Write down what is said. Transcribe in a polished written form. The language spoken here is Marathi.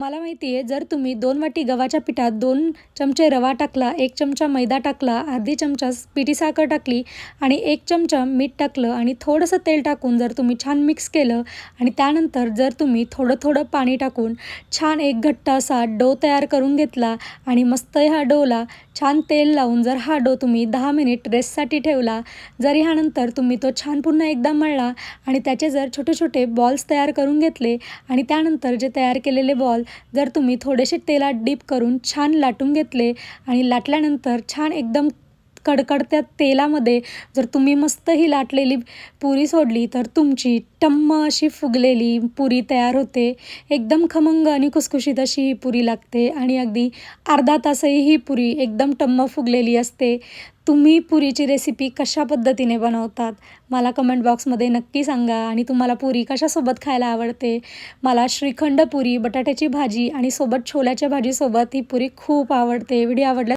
मला माहिती आहे, जर तुम्ही 2 वाटी गव्हाच्या पिठात 2 चमचे रवा टाकला, 1 चमचा मैदा टाकला, अर्धी चमचा पिठी साखर टाकली आणि 1 चमचा मीठ टाकलं आणि थोडंसं तेल टाकून जर तुम्ही छान मिक्स केलं आणि त्यानंतर जर तुम्ही थोडं थोडं पाणी टाकून छान एक घट्ट असा डो तयार करून घेतला आणि मस्त ह्या डोला छान तेल लावून जर हा डो तुम्ही 10 मिनिट रेस्टसाठी ठेवला, जर ह्यानंतर तुम्ही तो छान पुन्हा एकदा मळला आणि त्याचे जर छोटे छोटे बॉल्स तयार करून घेतले आणि त्यानंतर जे तयार केलेले बॉल जर तुम्ही थोडेसे तेलात डीप करून छान लाटून घेतले आणि लाटल्यानंतर छान एकदम कडकडत्या तेलामध्ये जर तुम्ही मस्त ही लाटलेली पुरी सोडली तर तुमची टम्म अशी फुगलेली पुरी तयार होते. एकदम खमंग आणि खुसखुशीत अशी ही पुरी लागते आणि अगदी अर्धा तासही ही पुरी एकदम टम्म फुगलेली असते. तुम्ही पुरीची रेसिपी कशा पद्धतीने बनवतात मला कमेंट बॉक्समध्ये नक्की सांगा आणि तुम्हाला पुरी कशासोबत खायला आवडते. मला श्रीखंड पुरी, बटाट्याची भाजी आणि सोबत छोल्याच्या भाजीसोबत ही पुरी खूप आवडते. व्हिडिओ आवडल्यास